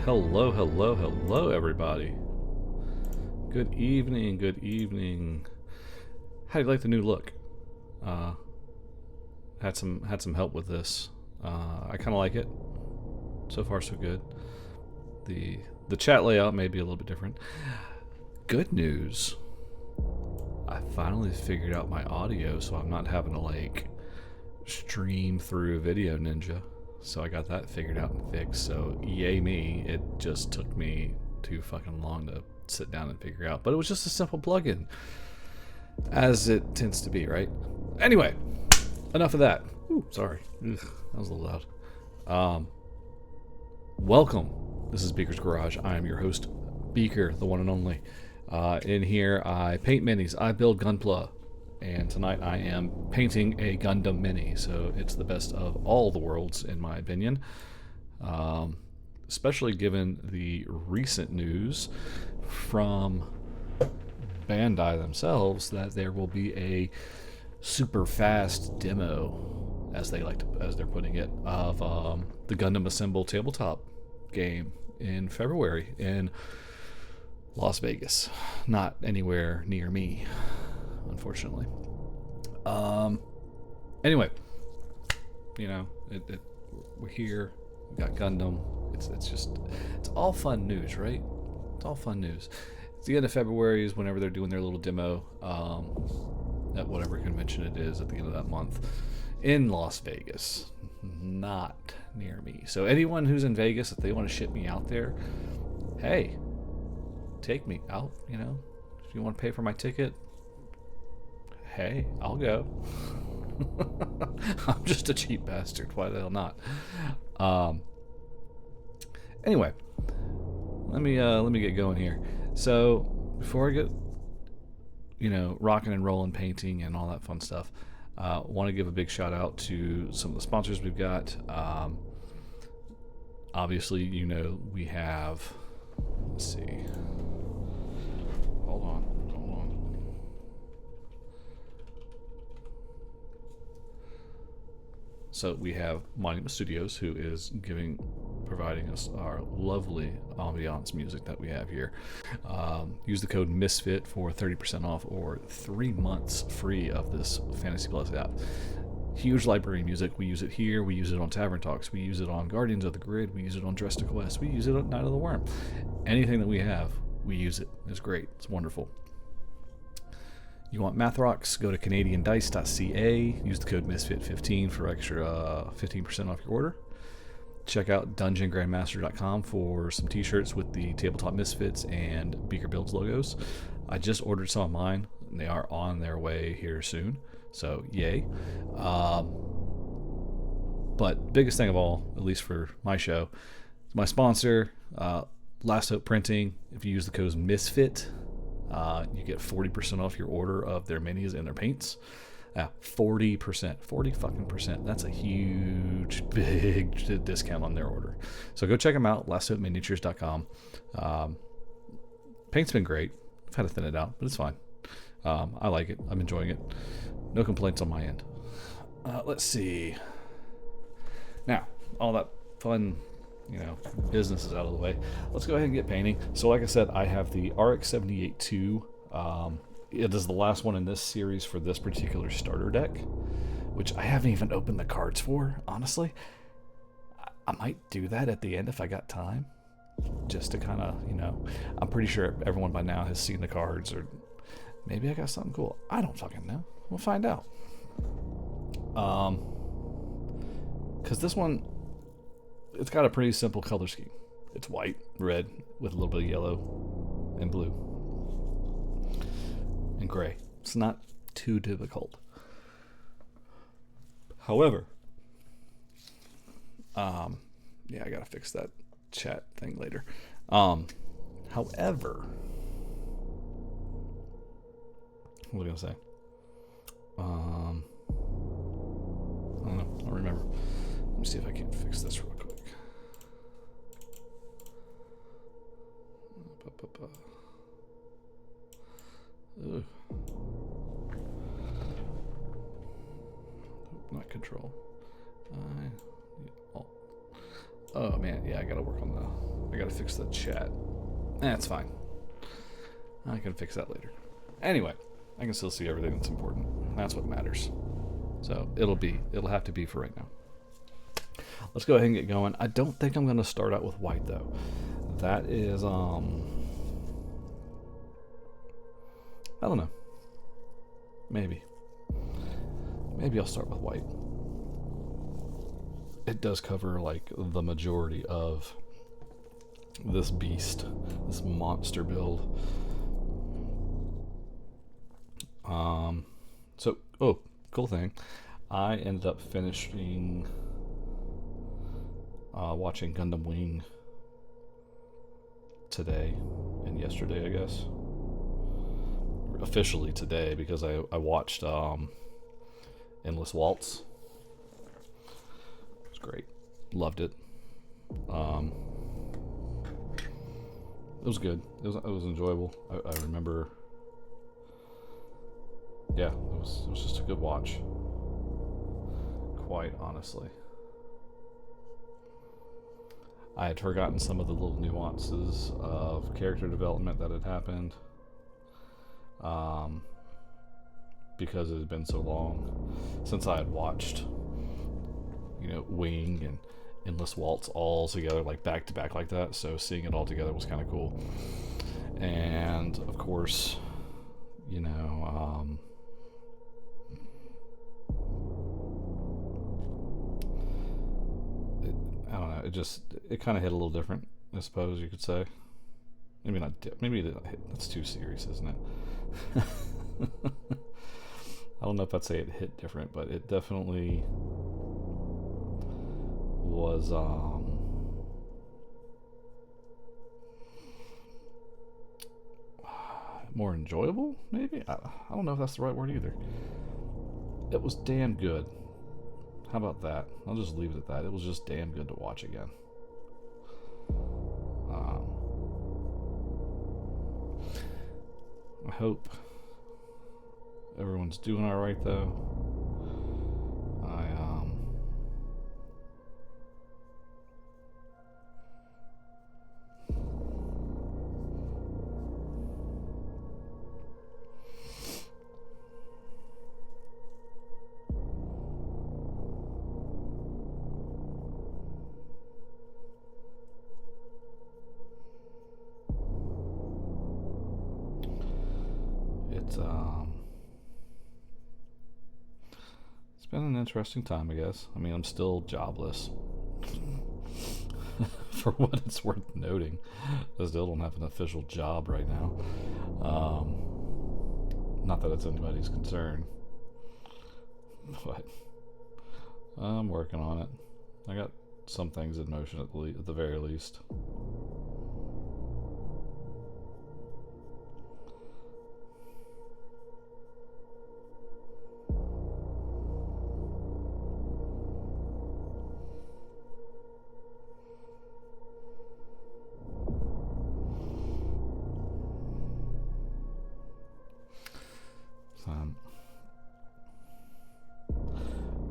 Hello, hello, hello, everybody. Good evening, good evening. How do you like the new look? Had some help with this. I kind of like it. So far, so good. The chat layout may be a little bit different. Good news. I finally figured out my audio, so I'm not having to like stream through Video Ninja. So I got that figured out and fixed. So yay me! It just took me too fucking long to sit down and figure out, but it was just a simple plugin, as it tends to be, right? Anyway, enough of that. Ooh, sorry, ugh, that was a little loud. Welcome. This is Beaker's Garage. I am your host, Beaker, the one and only. In here, I paint minis. I build Gunpla. And tonight I am painting a Gundam Mini, so it's the best of all the worlds, in my opinion. Especially given the recent news from Bandai themselves that there will be a super fast demo, as they're putting it, of the Gundam Assemble tabletop game in February in Las Vegas. Not anywhere near me, unfortunately. Anyway, we're here. We got Gundam. It's all fun news, right? It's all fun news. It's the end of February is whenever they're doing their little demo at whatever convention it is at the end of that month in Las Vegas, not near me. So anyone who's in Vegas, if they want to ship me out there, hey, take me out. If you want to pay for my ticket, hey, I'll go. I'm just a cheap bastard. Why the hell not? Anyway, let me get going here. So before I get rocking and rolling, painting and all that fun stuff, want to give a big shout out to some of the sponsors we've got. Obviously, we have. Let's see. Hold on. So we have Monument Studios, who is providing us our lovely ambiance music that we have here. Use the code MISFIT for 30% off or 3 months free of this Fantasy Plus app. Huge library of music. We use it here. We use it on Tavern Talks. We use it on Guardians of the Grid. We use it on Dress to Quest. We use it on Night of the Worm. Anything that we have, we use it. It's great. It's wonderful. You want math rocks? Go to canadiandice.ca. Use the code MISFIT15 for extra 15% off your order. Check out dungeongrandmaster.com for some t-shirts with the Tabletop Misfits and Beaker Builds logos. I just ordered some of mine, and they are on their way here soon. So, yay. But biggest thing of all, at least for my show, is my sponsor, Last Hope Printing. If you use the code MISFIT, you get 40% off your order of their minis and their paints. 40%. 40 fucking percent. That's a huge, big discount on their order. So go check them out, lasthopeminiatures.com. Paint's been great. I've had to thin it out, but it's fine. I like it. I'm enjoying it. No complaints on my end. Let's see. Now, all that fun business is out of the way. Let's go ahead and get painting. So like I said, I have the RX-78-2. It is the last one in this series for this particular starter deck, which I haven't even opened the cards for, honestly. I might do that at the end if I got time, just to kind of, I'm pretty sure everyone by now has seen the cards, or maybe I got something cool. I don't fucking know. We'll find out. Because this one, it's got a pretty simple color scheme. It's white, red, with a little bit of yellow and blue and gray. It's not too difficult. However, I gotta fix that chat thing later. However, what was I gonna say? I don't know. I don't remember. Let me see if I can fix this real quick. Ugh. Not control. Oh man, yeah, I gotta work on I gotta fix the chat. That's fine. I can fix that later. Anyway, I can still see everything that's important. That's what matters. So it'll have to be for right now. Let's go ahead and get going. I don't think I'm gonna start out with white though. That is I don't know. Maybe I'll start with white. It does cover like the majority of this beast, this monster build. Cool thing. I ended up finishing watching Gundam Wing today and yesterday, I guess. Officially today, because I watched Endless Waltz. It was great. Loved it. It was good. It was enjoyable. I remember. Yeah, it was just a good watch. Quite honestly. I had forgotten some of the little nuances of character development that had happened. Because it had been so long since I had watched, Wing and Endless Waltz all together, like back to back like that. So seeing it all together was kind of cool. And of course, I don't know. It kind of hit a little different, I suppose you could say. Maybe not. Maybe that's too serious, isn't it? I don't know if I'd say it hit different, but it definitely was. More enjoyable, maybe. I don't know if that's the right word either. It was damn good. How about that? I'll just leave it at that. It was just damn good to watch again. I hope everyone's doing all right, though. It's been an interesting time, I guess. I mean, I'm still jobless. For what it's worth noting, I still don't have an official job right now. Not that it's anybody's concern, but I'm working on it. I got some things in motion at the very least.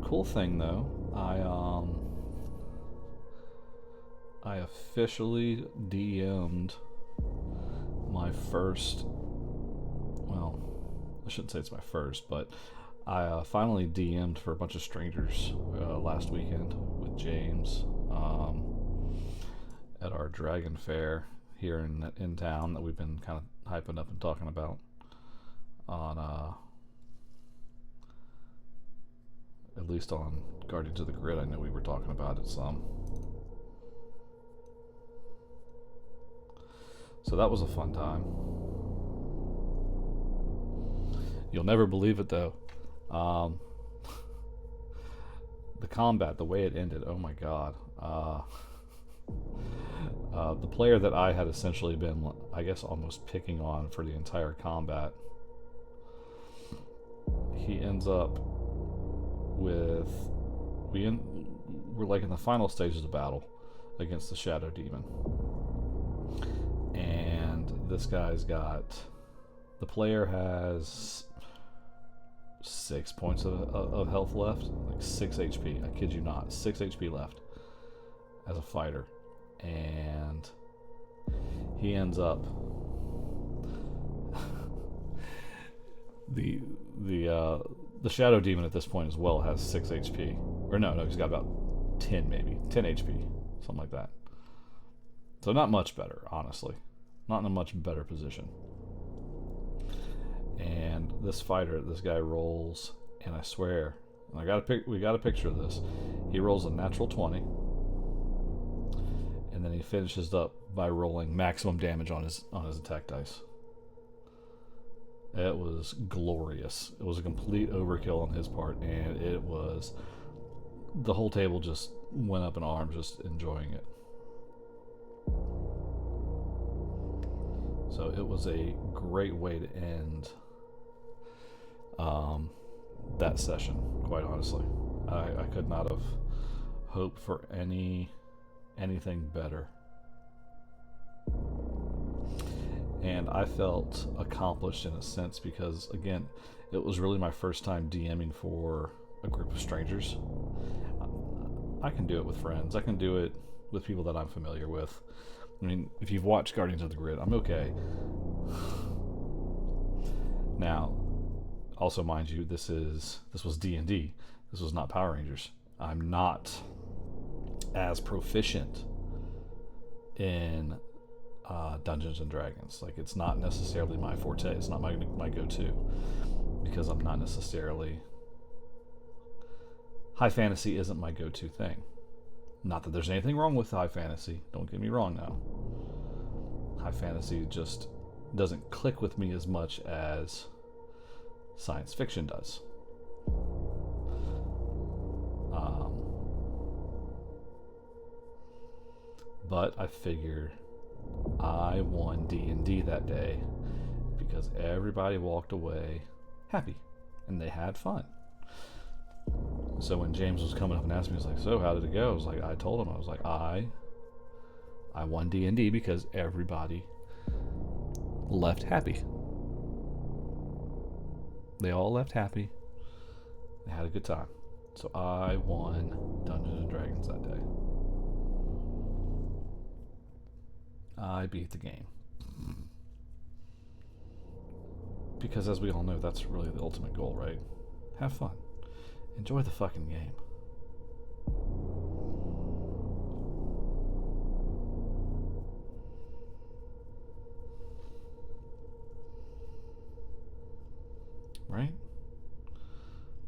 Cool thing though, I officially DM'd my first, well, I shouldn't say it's my first, but I finally DM'd for a bunch of strangers last weekend with James at our Dragon Fair here in town that we've been kind of hyping up and talking about on at least on Guardians of the Grid. I know we were talking about it some. So that was a fun time. You'll never believe it though. The combat, the way it ended, oh my god. The player that I had essentially been, I guess, almost picking on for the entire combat, he ends up with, we're like in the final stages of battle against the Shadow Demon, and this guy's got, the player has 6 points of health left, like 6 HP, I kid you not, 6 HP left as a fighter, and he ends up the shadow demon at this point as well has 6 HP. Or no, he's got about 10 maybe. 10 HP. Something like that. So not much better, honestly. Not in a much better position. And this guy rolls, and I swear, and we got a picture of this. He rolls a natural 20, and then he finishes up by rolling maximum damage on his attack dice. It was glorious. It was a complete overkill on his part, and it was, the whole table just went up in arms just enjoying it. So it was a great way to end that session, quite honestly. I could not have hoped for anything better. And I felt accomplished in a sense because, again, it was really my first time DMing for a group of strangers. I can do it with friends. I can do it with people that I'm familiar with. I mean, if you've watched Guardians of the Grid, I'm okay. Now, also mind you, this was D&D. This was not Power Rangers. I'm not as proficient in Dungeons and Dragons. Like, it's not necessarily my forte. It's not my go-to because I'm not necessarily, high fantasy isn't my go-to thing. Not that there's anything wrong with high fantasy. Don't get me wrong now. High fantasy just doesn't click with me as much as science fiction does. But I figured I won D&D that day because everybody walked away happy and they had fun. So when James was coming up and asking me, he was like, so how did it go? I told him, I was like, I won D&D because everybody left happy. They all left happy. They had a good time. So I won Dungeons and Dragons that day. I beat the game. Because as we all know, that's really the ultimate goal, right? Have fun. Enjoy the fucking game. Right?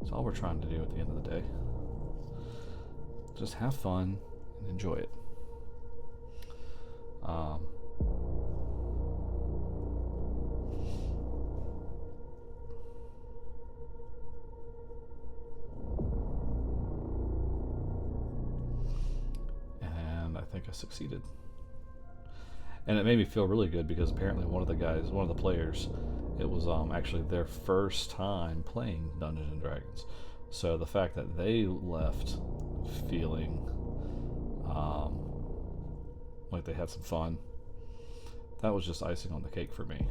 That's all we're trying to do at the end of the day. Just have fun and enjoy it. And I think I succeeded. And it made me feel really good because apparently one of the players, it was actually their first time playing Dungeons and Dragons. So the fact that they left feeling like they had some fun, that was just icing on the cake for me.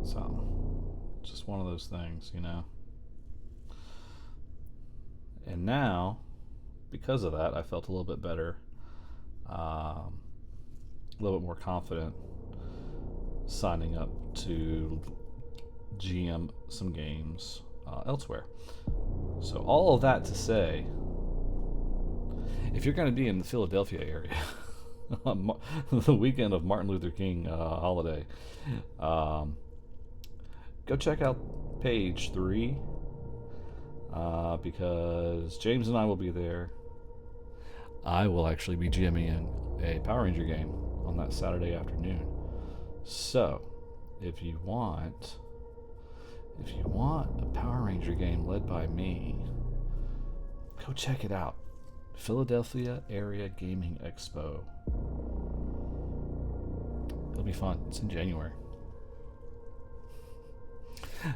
So, just one of those things, you know. And now, because of that, I felt a little bit better, a little bit more confident signing up to GM some games elsewhere. So all of that to say, if you're going to be in the Philadelphia area on the weekend of Martin Luther King holiday, go check out page 3 because James and I will be there. I will actually be GMing a Power Ranger game on that Saturday afternoon. So, if you want a Power Ranger game led by me, go check it out. Philadelphia Area Gaming Expo. It'll be fun. It's in January.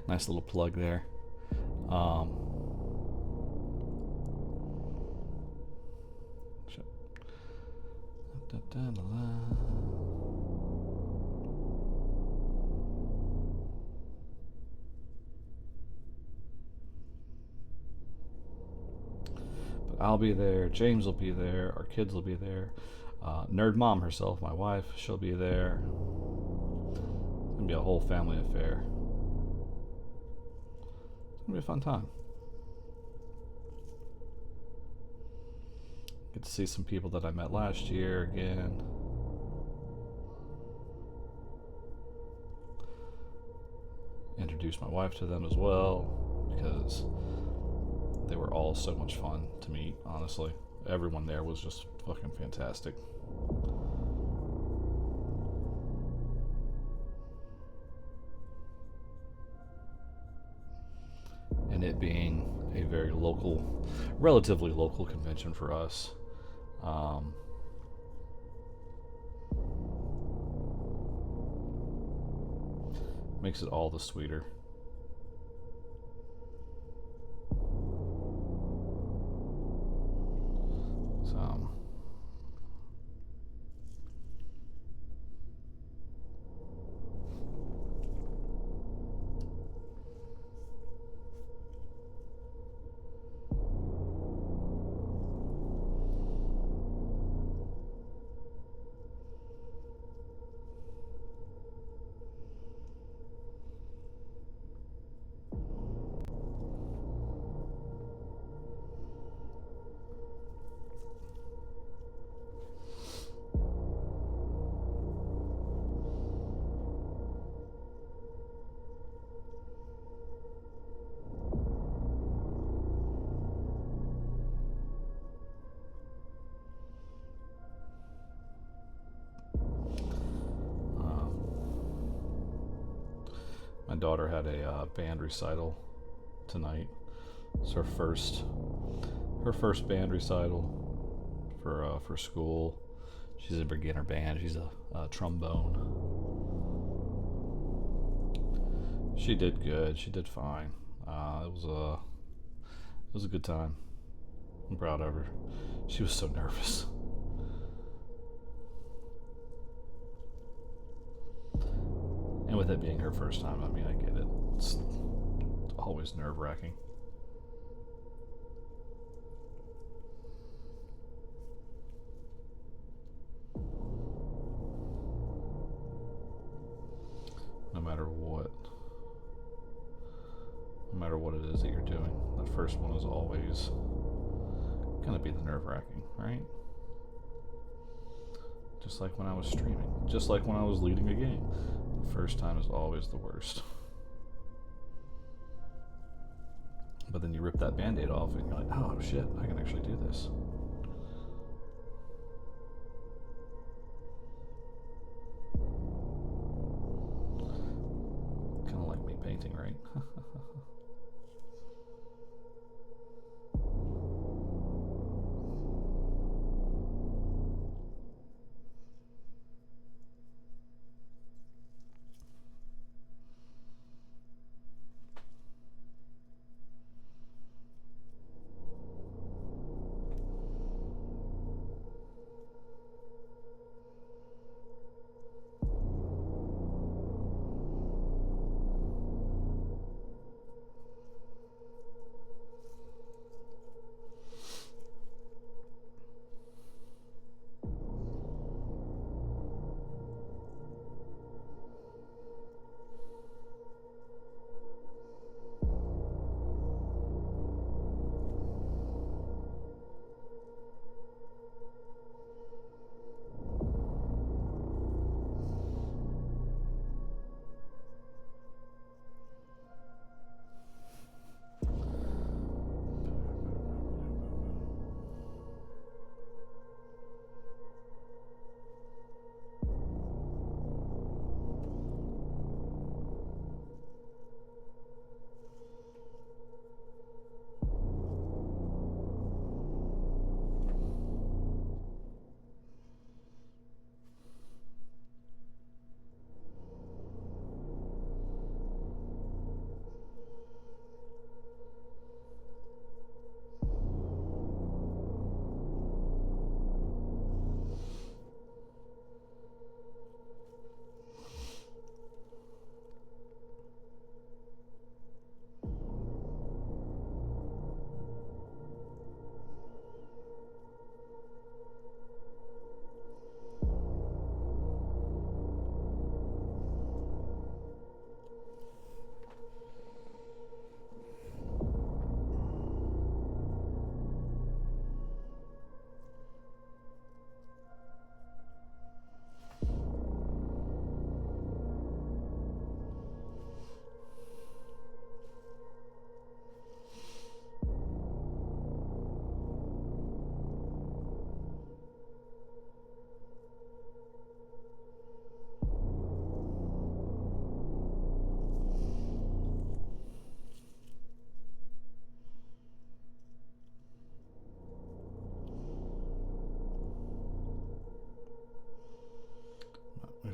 Nice little plug there. But I'll be there. James will be there. Our kids will be there. Nerd Mom herself, my wife, she'll be there. It's gonna be a whole family affair. It's gonna be a fun time. Get to see some people that I met last year again. Introduce my wife to them as well, because they were all so much fun to meet, honestly. Everyone there was just fucking fantastic. And it being a very local, relatively local convention for us, makes it all the sweeter. So my daughter had a band recital tonight. It's her first band recital for school. She's a beginner band. She's a trombone. She did good. She did fine. It was a good time. I'm proud of her. She was so nervous. And with it being her first time, I mean, I get it. It's always nerve-wracking. No matter what it is that you're doing, that first one is always gonna be the nerve-wracking, right? Just like when I was streaming, just like when I was leading a game. The first time is always the worst. But then you rip that band-aid off and you're like, oh shit, I can actually do this. Kind of like me painting, right?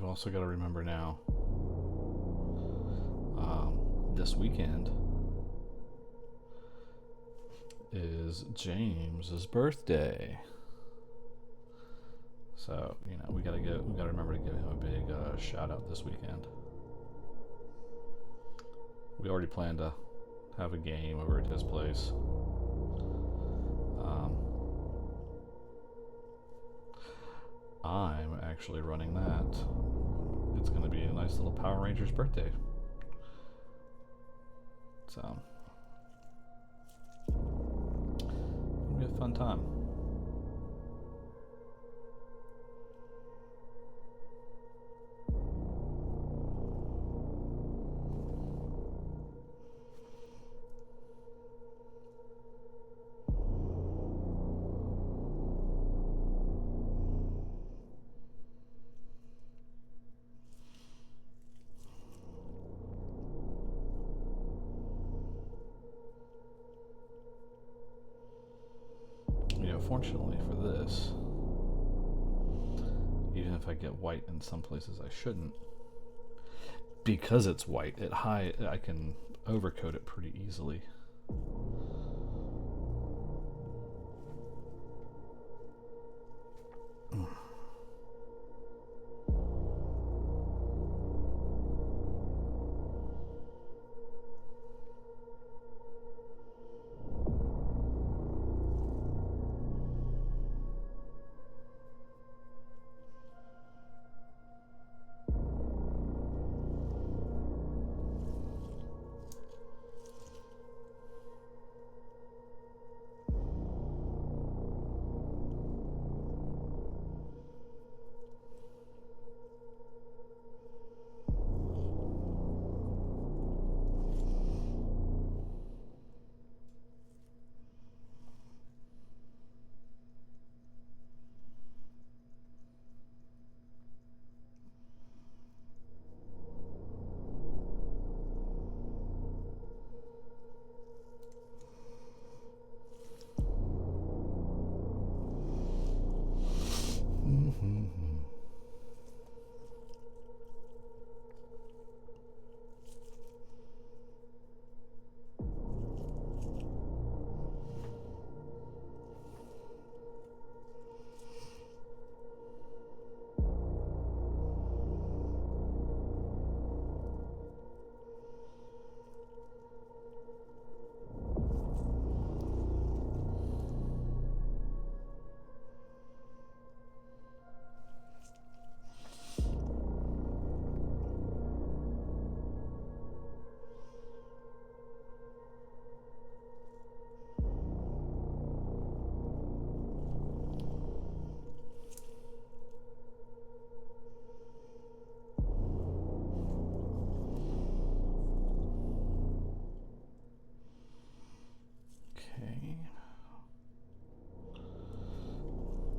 also got to remember now, this weekend is James's birthday. So, you know, we gotta remember to give him a big shout out this weekend. We already planned to have a game over at his place. I'm actually running that. It's going to be a nice little Power Rangers birthday. So, it'll be a fun time. Fortunately for this, even if I get white in some places I shouldn't, because it's white, I can overcoat it pretty easily.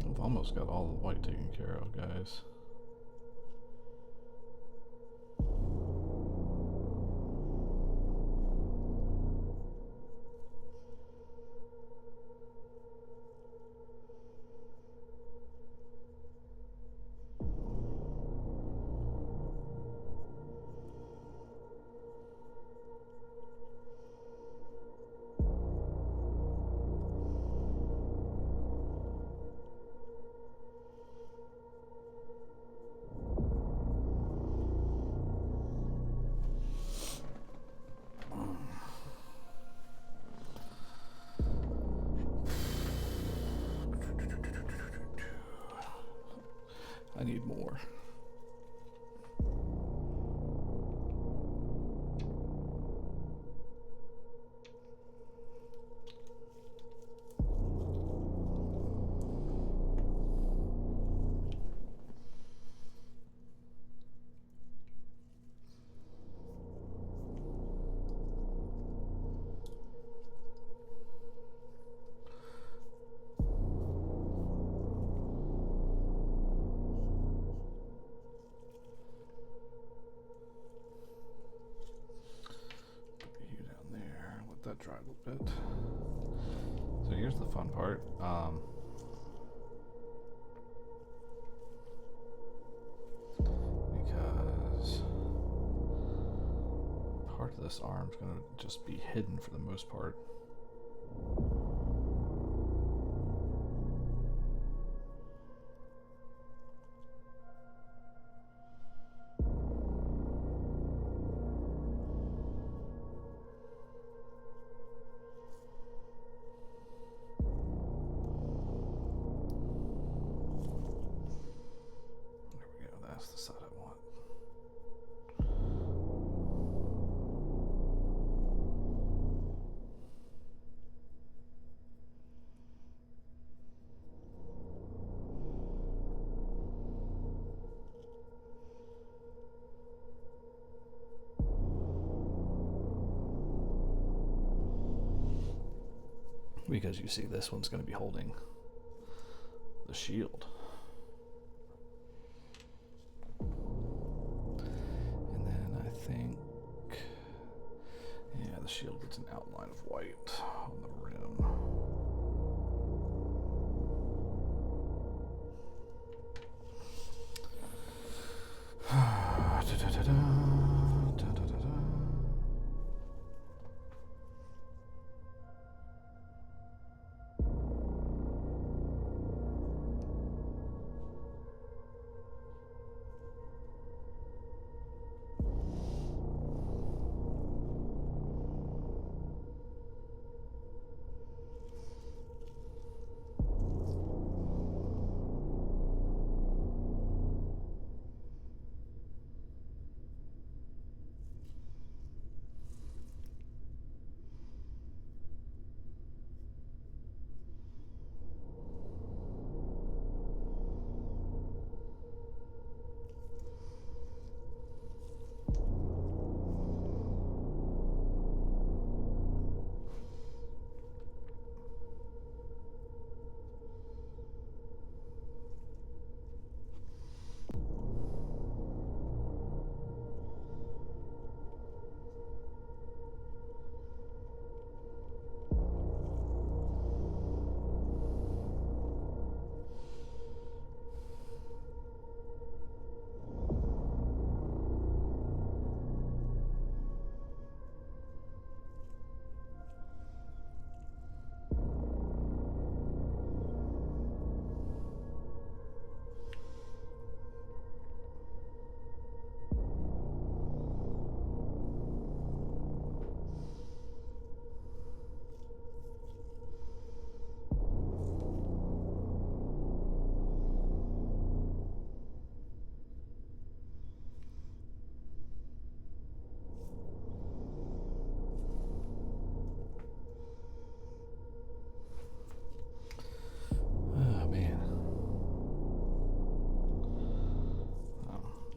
I've almost got all the white taken care of, guys. I need more. That dry a little bit. So here's the fun part. part of this arm is going to just be hidden for the most part. There we go, that's the side I want. Because you see this one's going to be holding the shield. And then I think, yeah, the shield gets an outline of white on the rim.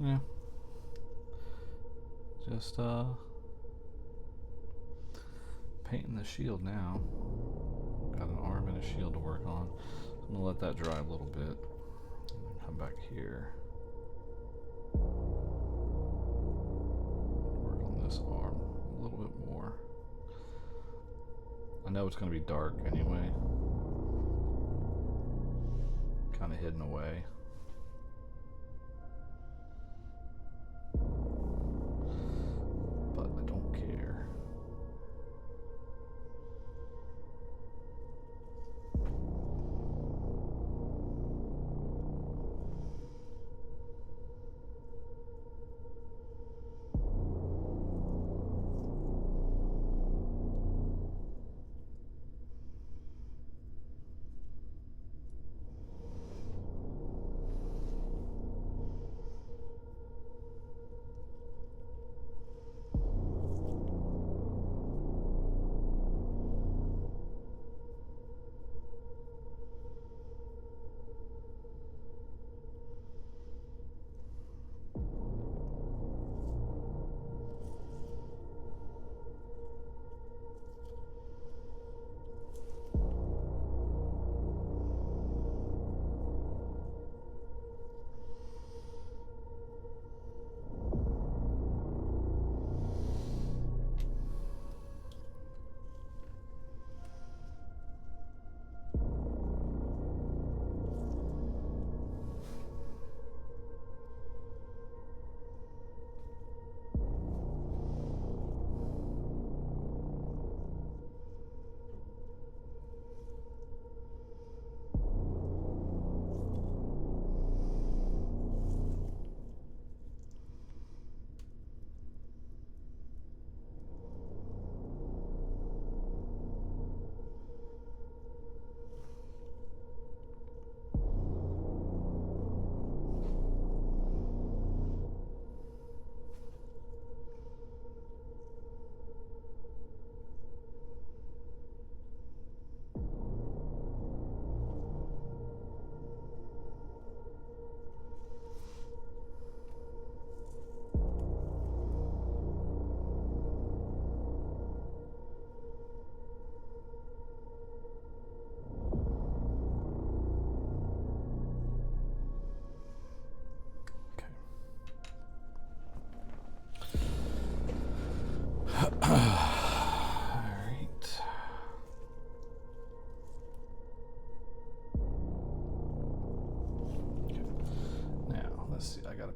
Yeah. Just painting the shield now. Got an arm and a shield to work on. So I'm gonna let that dry a little bit. And then come back here. Work on this arm a little bit more. I know it's gonna be dark anyway. Kinda hidden away. But I don't care.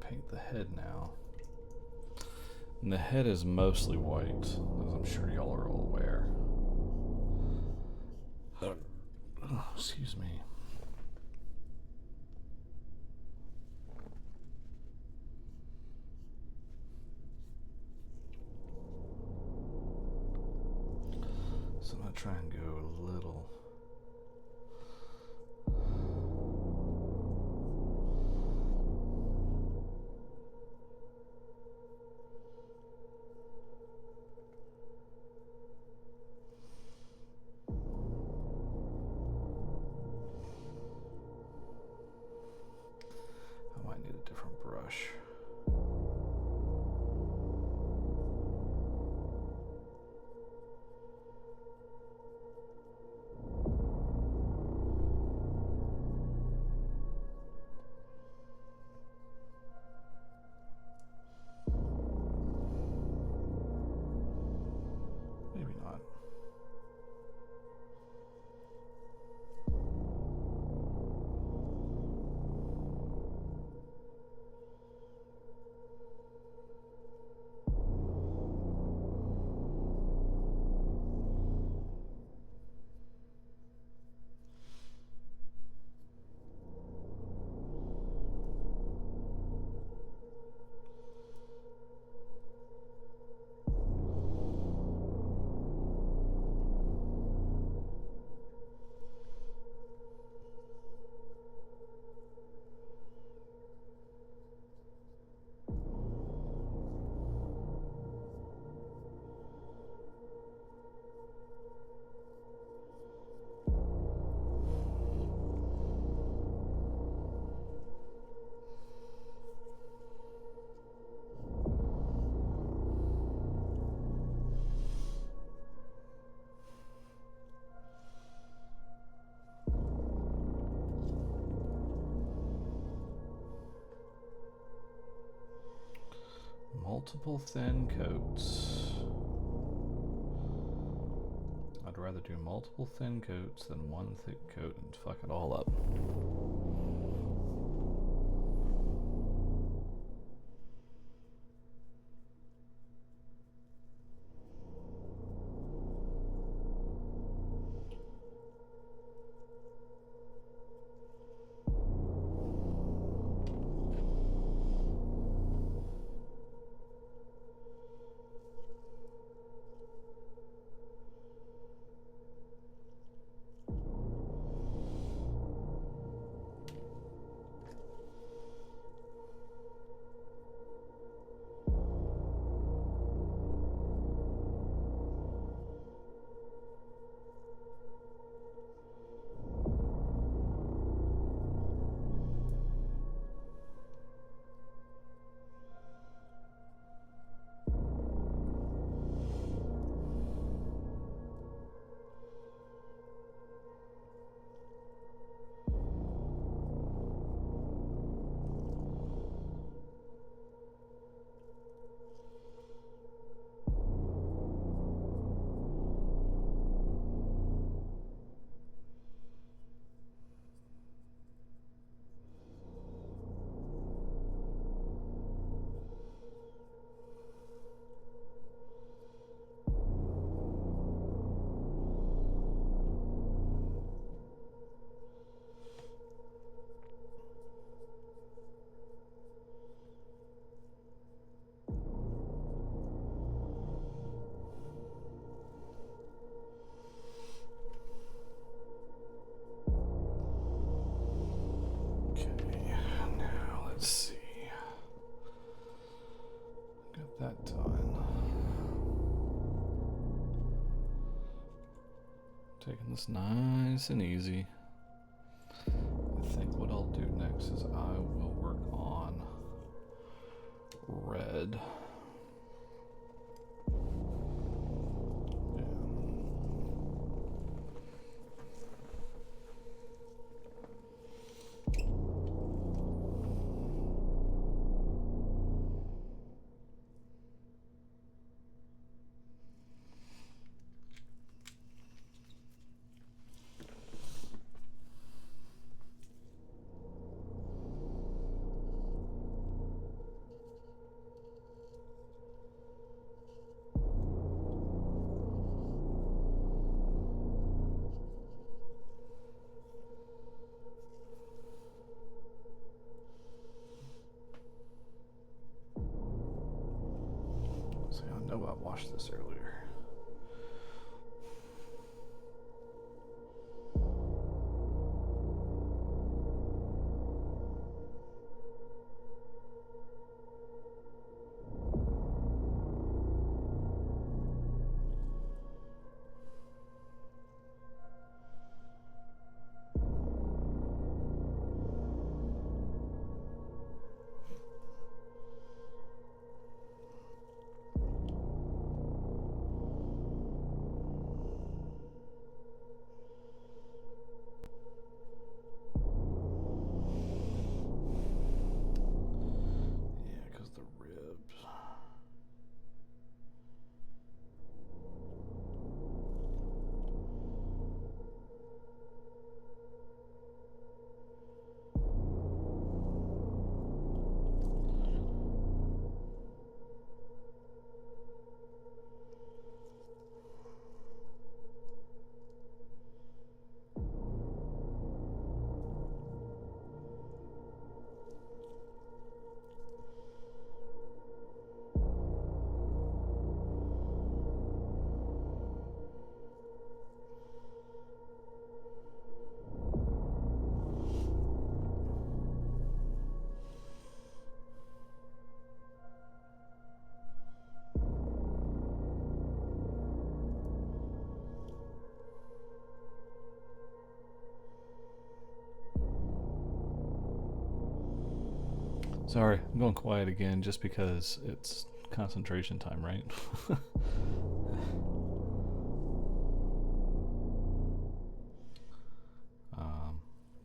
paint the head now. And the head is mostly white, as I'm sure y'all are all aware. Oh, excuse me. So I'm going to try and go a little. I might need a different brush. Maybe not. Multiple thin coats. I'd rather do multiple thin coats than one thick coat and fuck it all up. That done. Taking this nice and easy. I think what I'll do next is I will work on red. know I watched this earlier. Sorry, I'm going quiet again just because it's concentration time, right?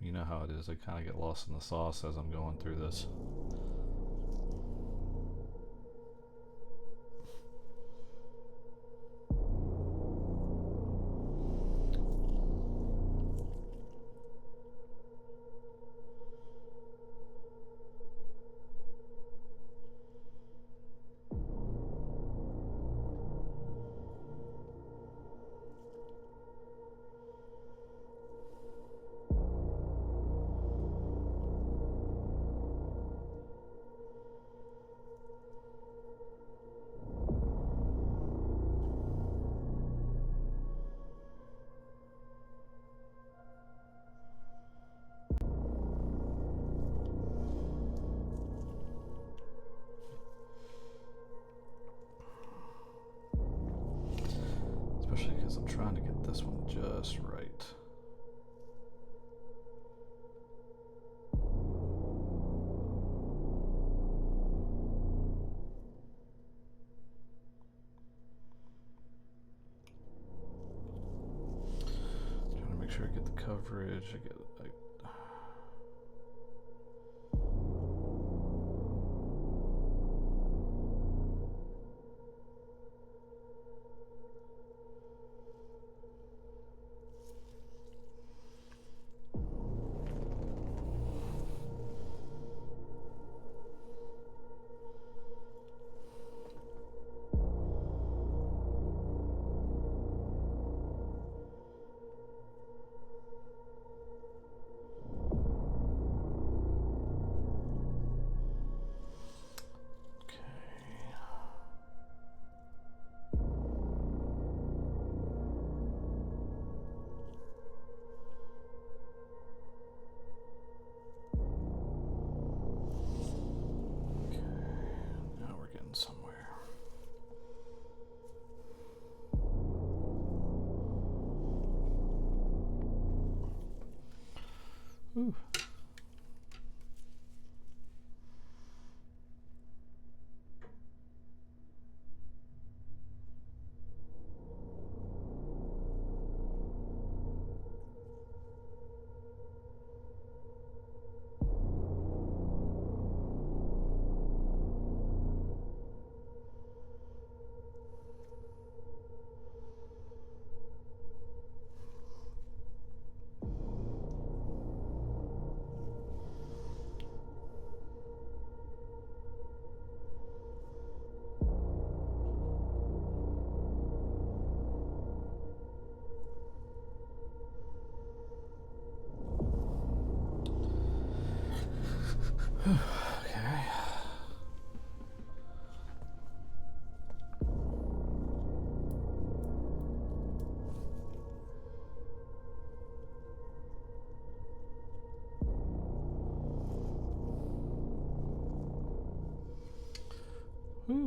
You know how it is. I kind of get lost in the sauce as I'm going through this. Especially because I'm trying to get this one just right. Trying to make sure I get the coverage.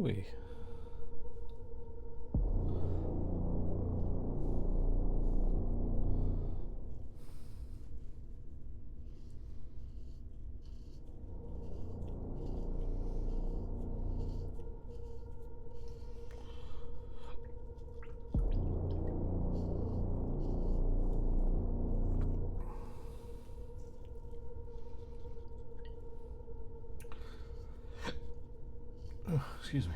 we? Oh, excuse me.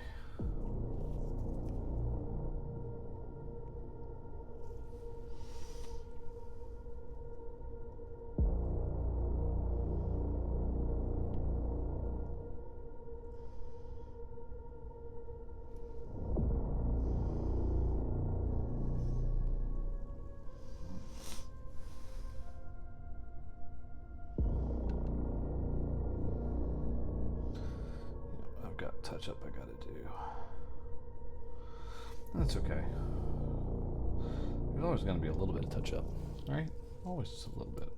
I've got touch up I gotta do. That's okay. There's always gonna be a little bit of touch up, right? Always just a little bit.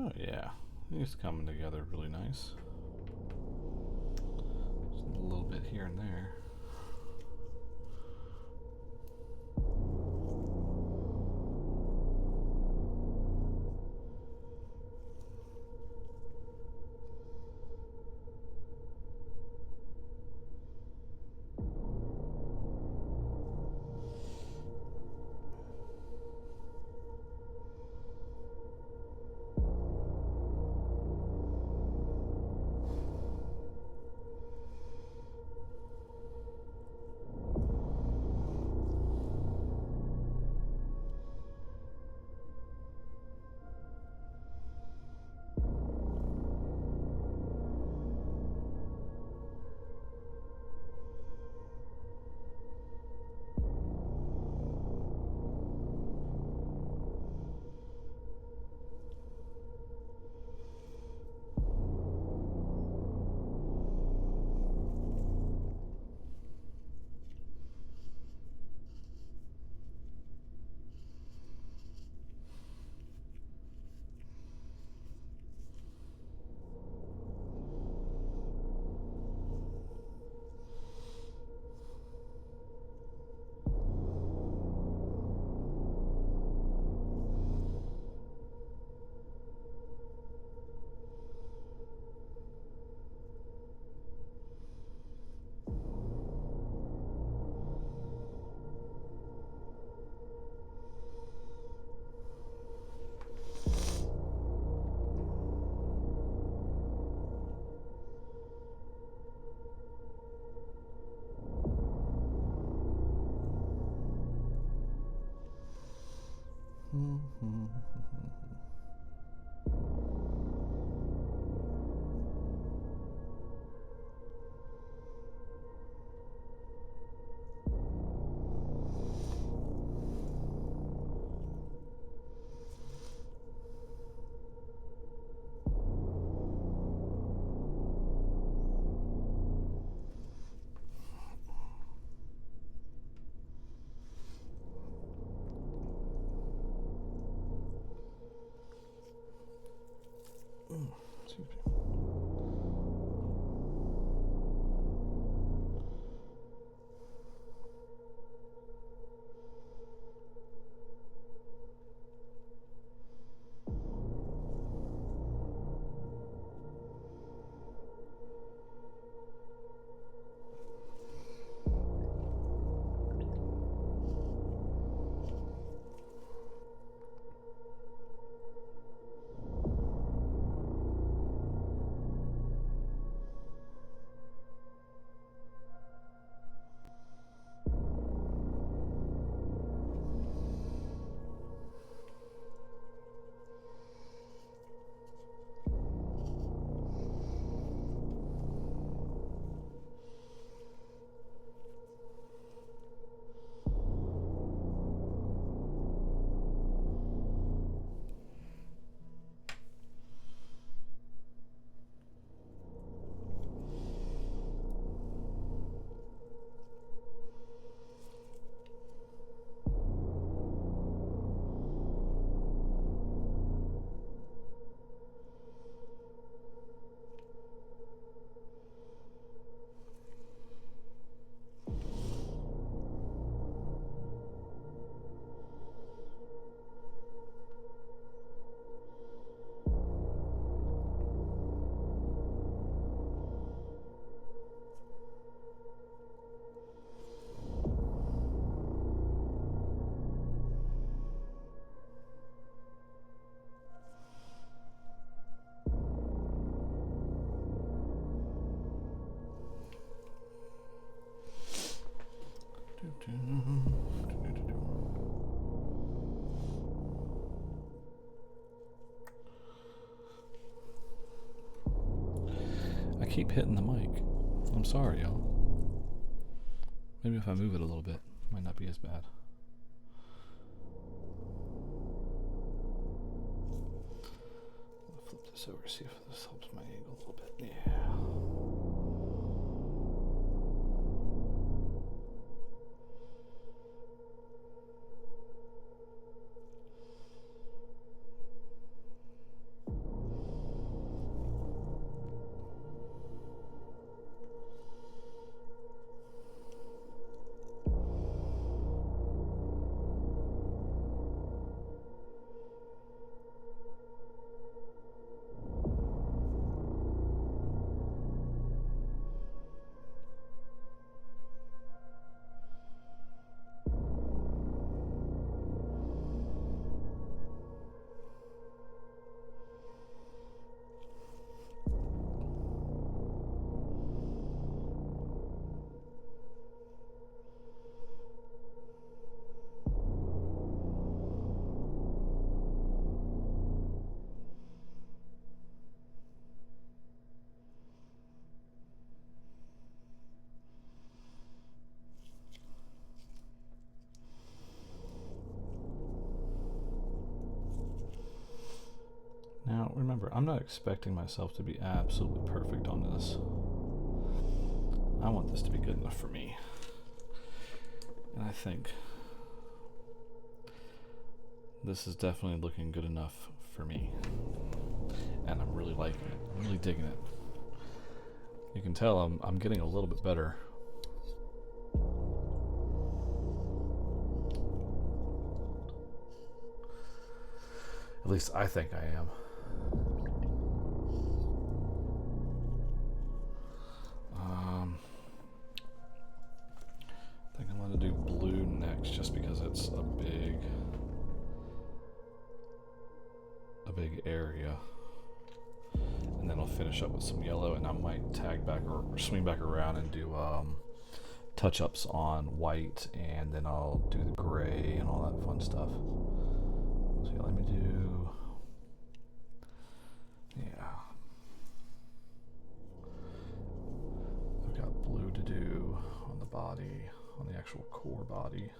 Oh yeah, it's coming together really nice. Just a little bit here and there. I keep hitting the mic. I'm sorry, y'all. Maybe if I move it a little bit, it might not be as bad. I'll flip this over, see if this helps my angle a little bit. Yeah. Now, remember, I'm not expecting myself to be absolutely perfect on this. I want this to be good enough for me. And I think this is definitely looking good enough for me. And I'm really liking it. I'm really digging it. You can tell I'm getting a little bit better. At least I think I am. I think I'm going to do blue next just because it's a big area. And then I'll finish up with some yellow, and I might tag back or swing back around and do touch-ups on white, and then I'll do the gray and all that fun stuff. So let me do, yeah. I've got blue to do on the body, on the actual core body.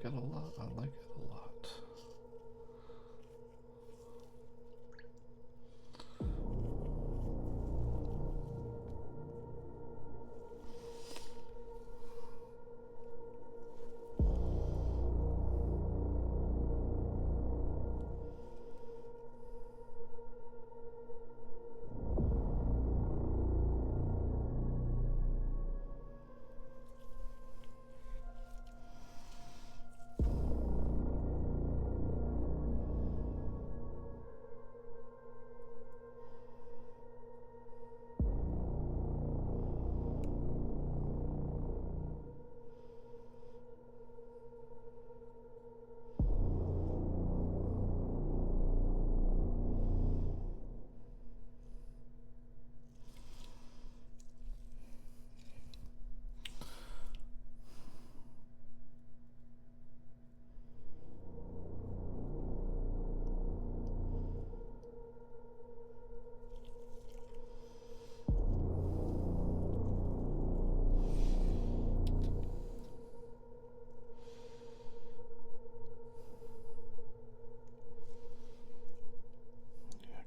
like it a lot. I like it a lot.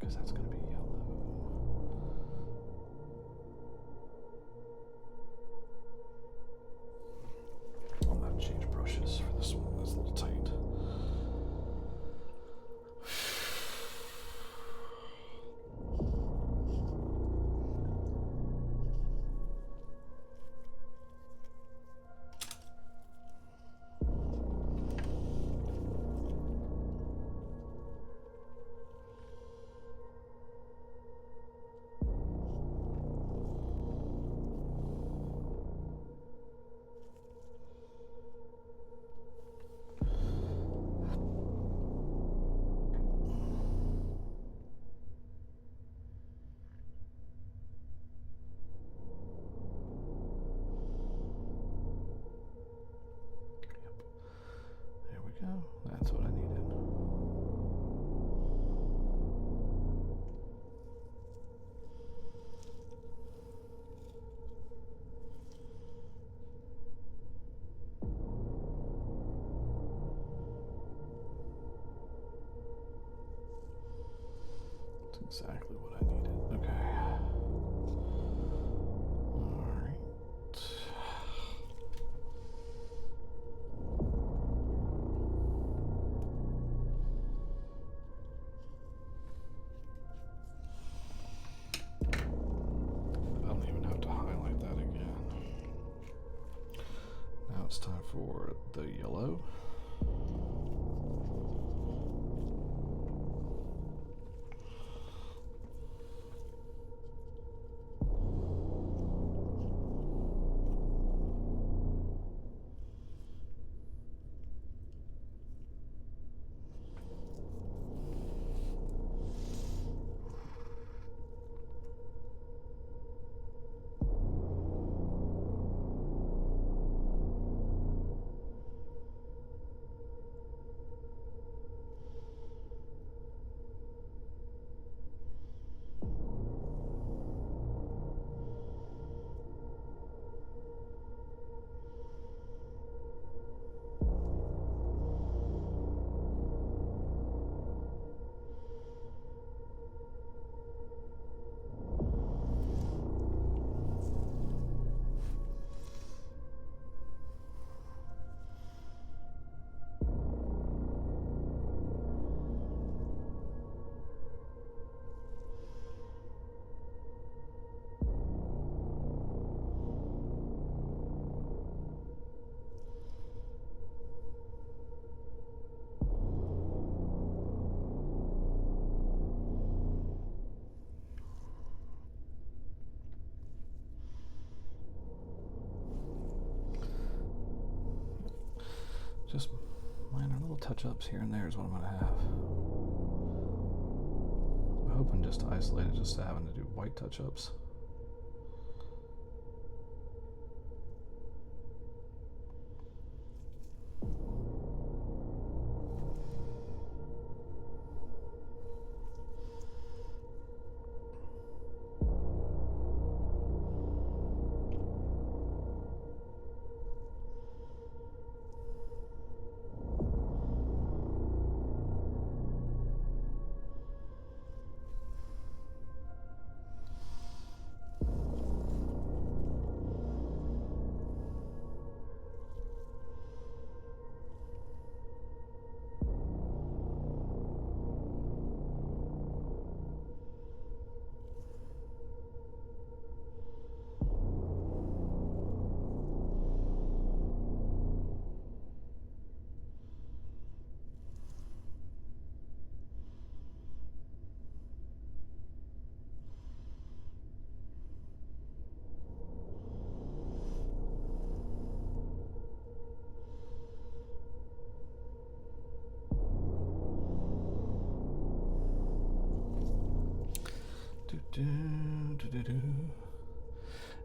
Because that's going to be yellow. I'm going to change brushes for this one. It's a little tight. That's what I needed. That's exactly what I needed. Okay. All right. It's time for the yellow. Just minor little touch-ups here and there is what I'm going to have. I'm hoping just to isolate it, just to having to do white touch-ups.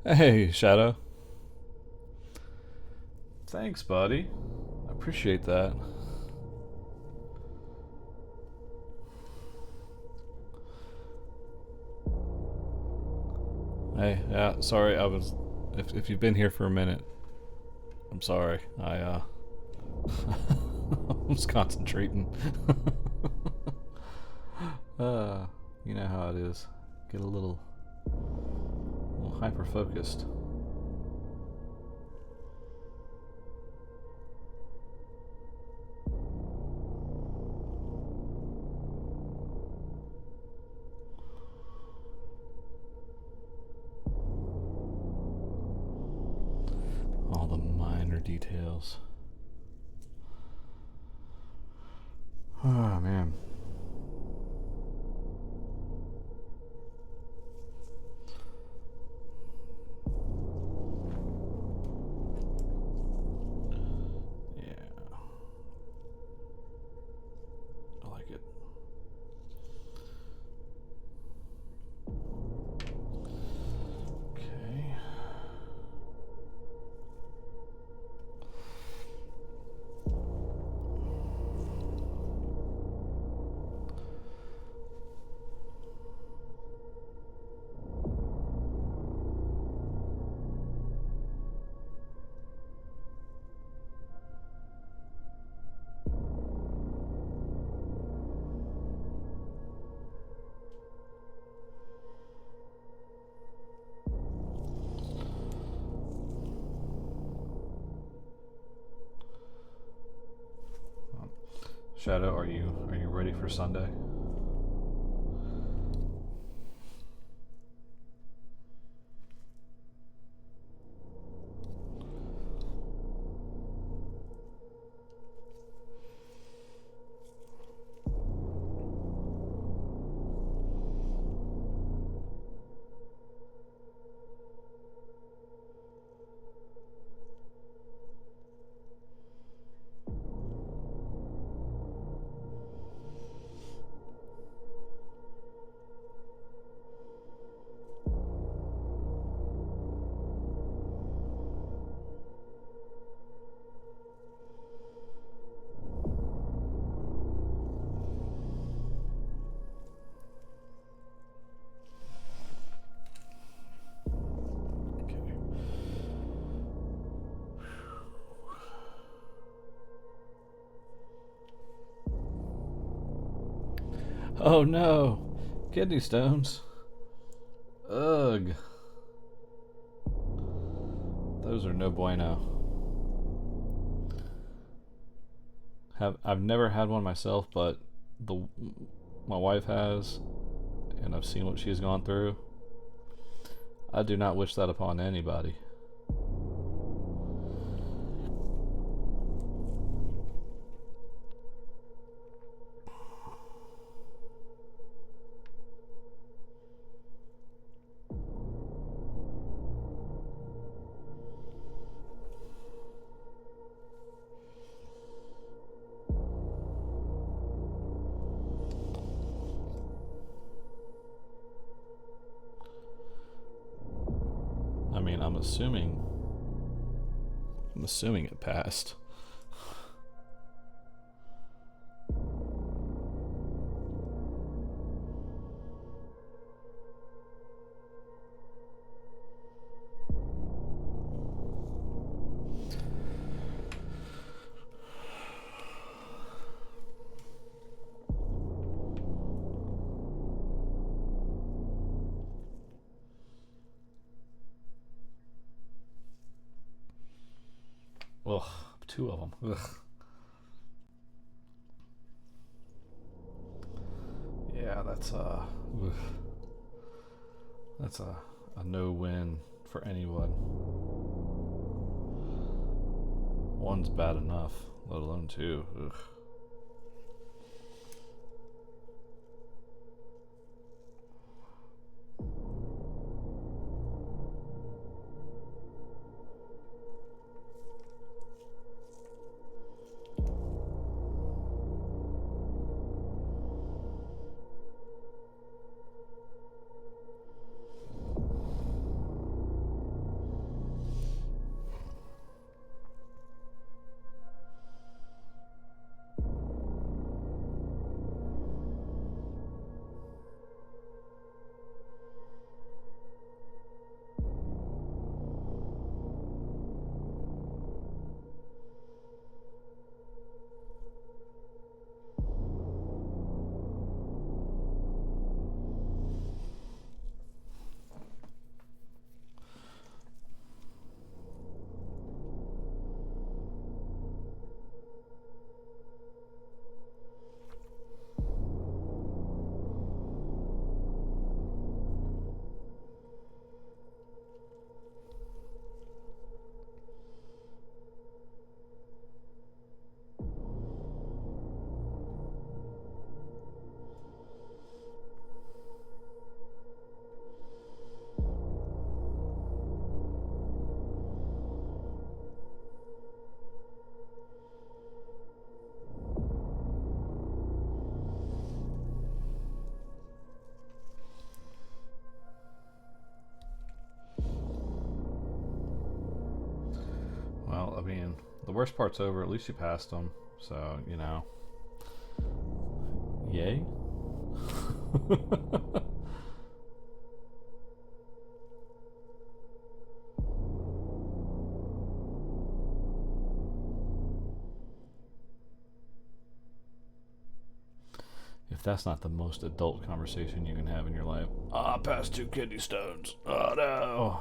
Hey, Shadow. Thanks, buddy. I appreciate that. Hey, yeah, sorry, I was... If you've been here for a minute, I'm sorry. I was concentrating. You know how it is. Get a little hyper-focused. All the minor details. Oh, man. Shadow, are you ready for Sunday? Oh no! Kidney stones. Ugh. Those are no bueno. I've never had one myself, but my wife has, and I've seen what she's gone through. I do not wish that upon anybody. I mean, I'm assuming it passed. Ugh, two of them. Ugh. Yeah, that's a no-win for anyone. One's bad enough, let alone two. Ugh. mean, the worst part's over. At least you passed them. So, you know. Yay. If that's not the most adult conversation you can have in your life. Ah, I passed 2 kidney stones. Oh no.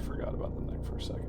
Forgot about the neck for a second.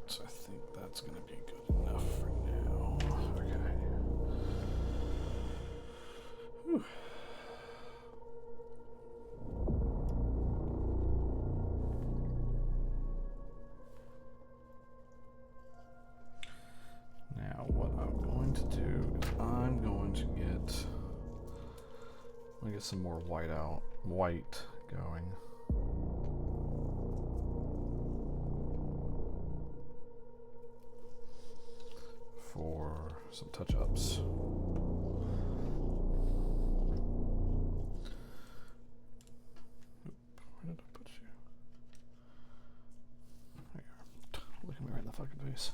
So I think that's going to be good enough for now. Okay. Whew. Now what I'm going to do is I'm going to get some more white going. For some touch-ups. Where did I put you? There you are. Look at me right in the fucking face.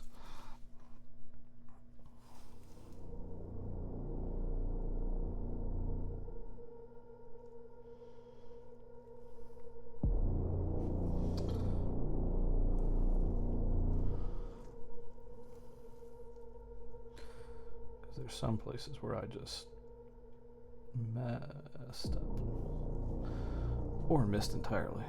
There's some places where I just messed up or missed entirely.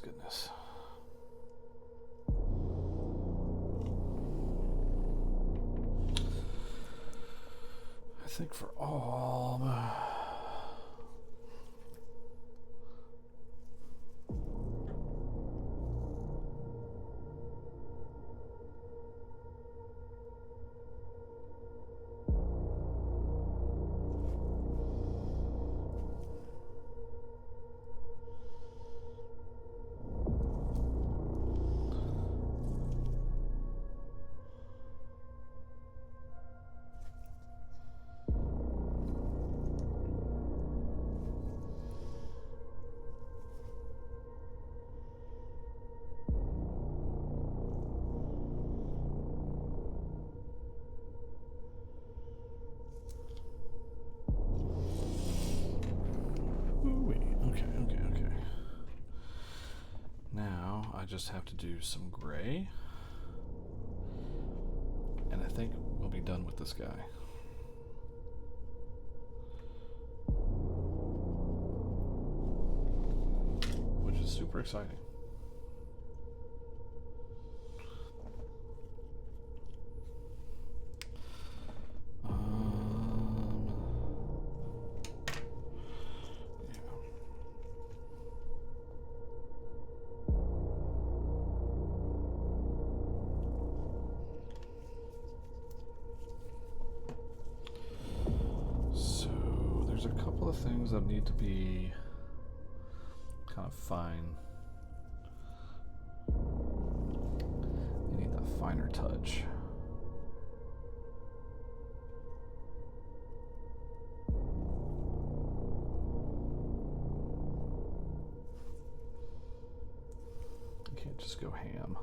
Goodness. I think for all Okay. Now I just have to do some gray. be done with this guy. Which is super exciting. Things that need to be kind of fine. You need that finer touch. You can't just go ham.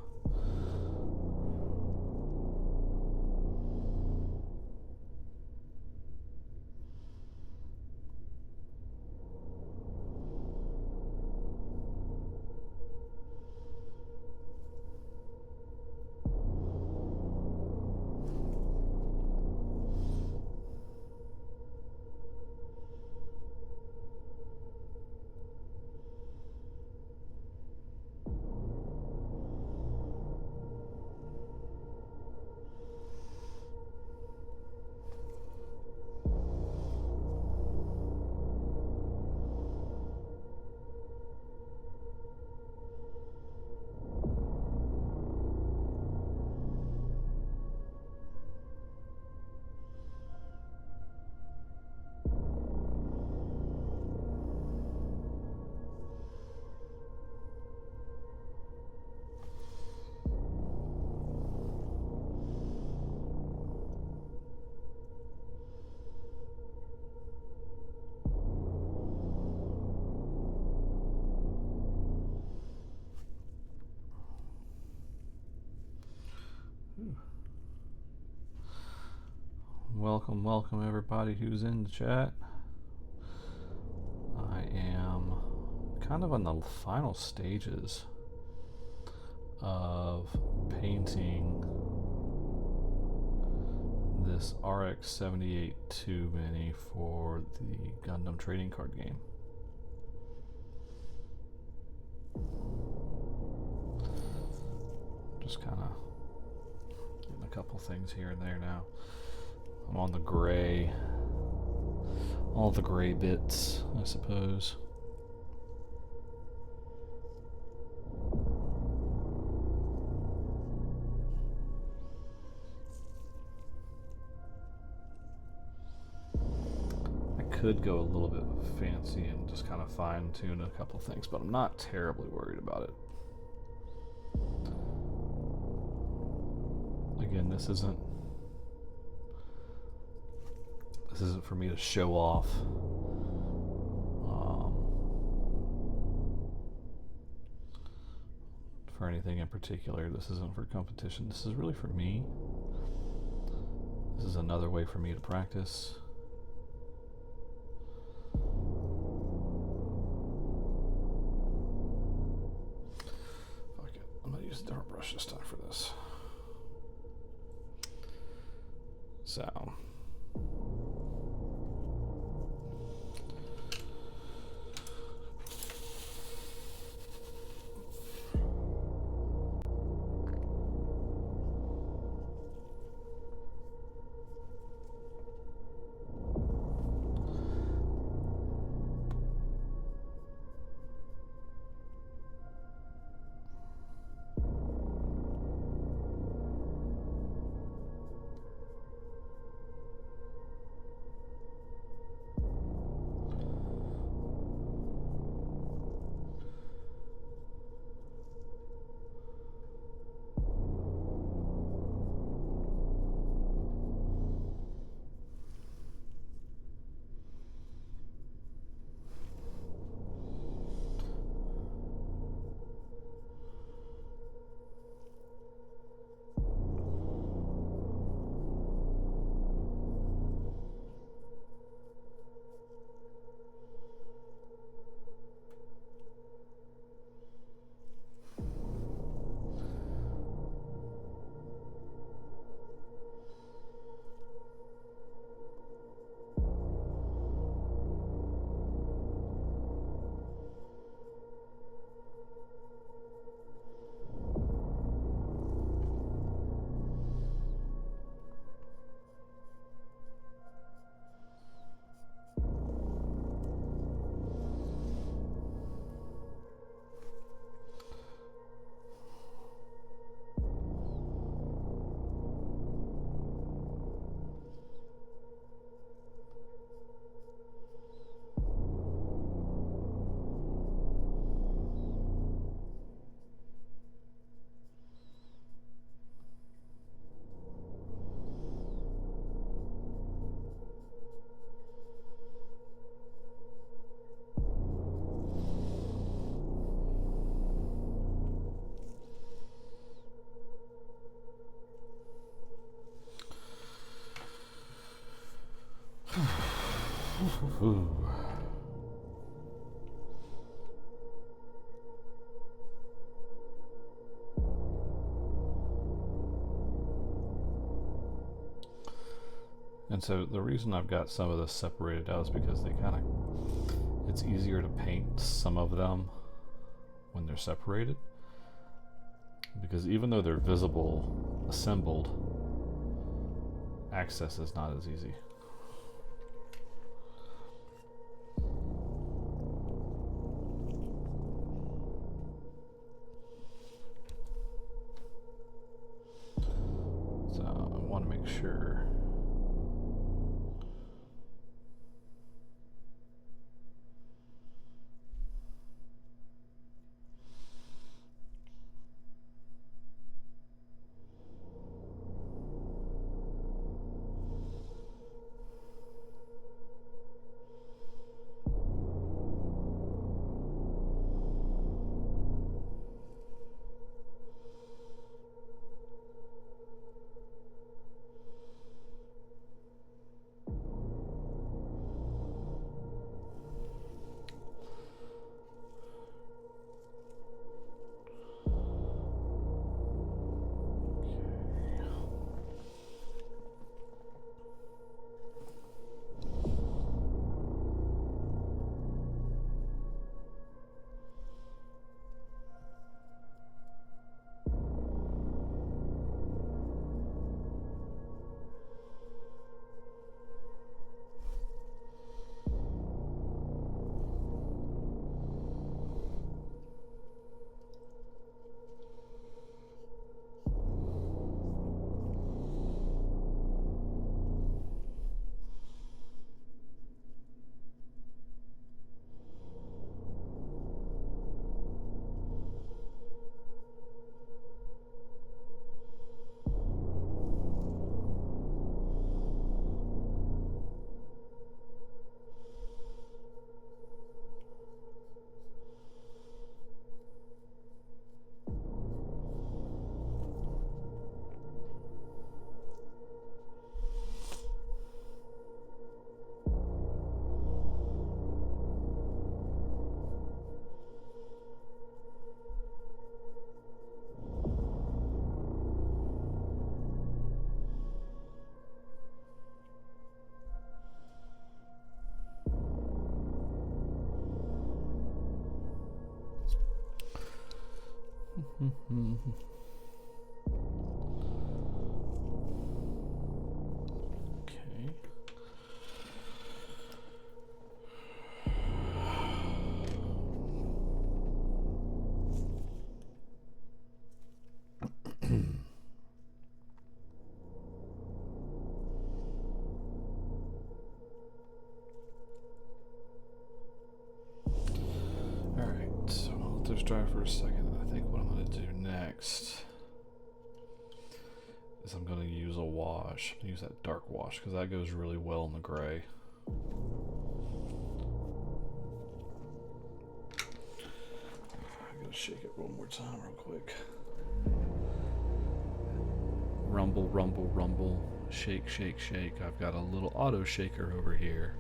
Welcome everybody who's in the chat. I am kind of on the final stages of painting this RX-78-2 mini for the Gundam trading card game. Just kind of getting a couple things here and there now. I'm on the gray, all the gray bits, I suppose. I could go a little bit fancy and just kind of fine tune a couple things, but I'm not terribly worried about it. Again, this isn't for me to show off. For anything in particular. This isn't for competition. This is really for me. This is another way for me to practice. Fuck it. I'm gonna use a dark brush this time for this. So. And so the reason I've got some of this separated out is because they kind of, it's easier to paint some of them when they're separated. Because even though they're visible, assembled, access is not as easy. So I want to make sure. Okay. Alright, so I'll let those dry for a second. I think what I'm going to do next is I'm going to use a wash. I'm going to use that dark wash because that goes really well in the gray. I gotta shake it one more time real quick. Rumble, rumble, rumble. Shake, shake, shake. I've got a little auto shaker over here.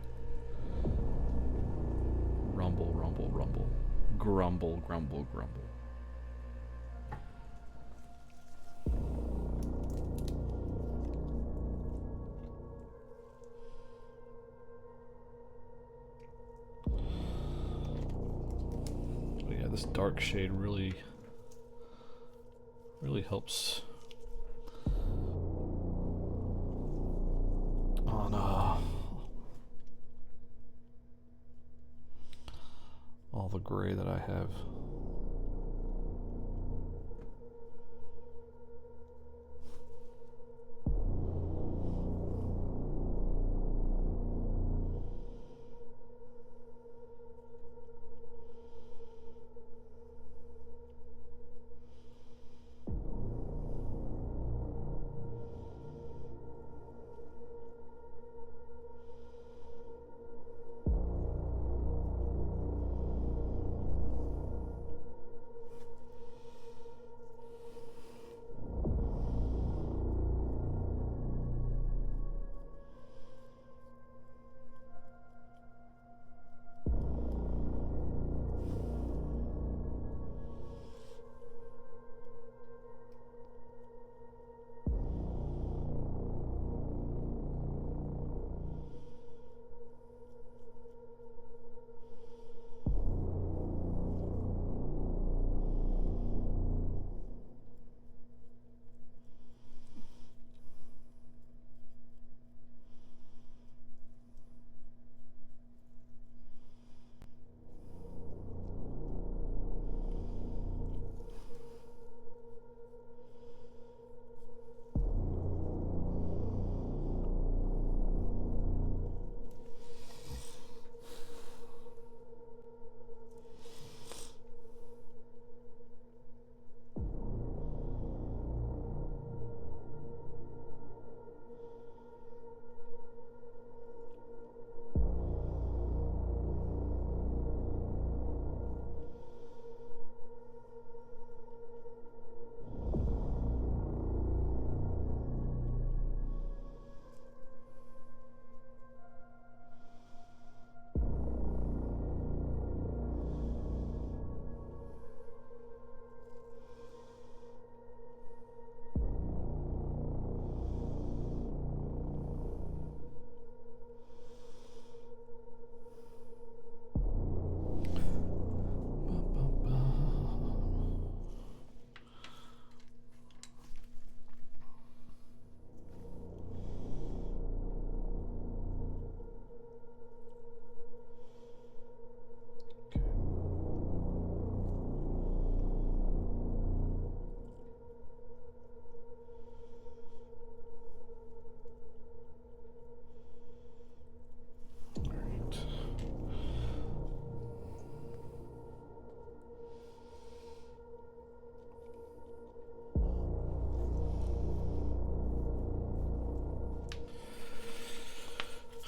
Rumble, rumble, rumble. Grumble, grumble, grumble. But yeah, this dark shade really helps on all the gray that I have.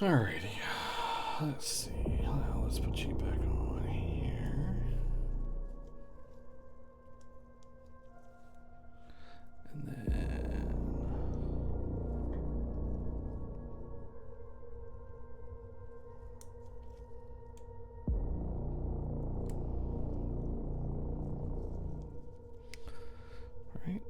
Alrighty. Let's see. Let's put you back on here. And then... Right.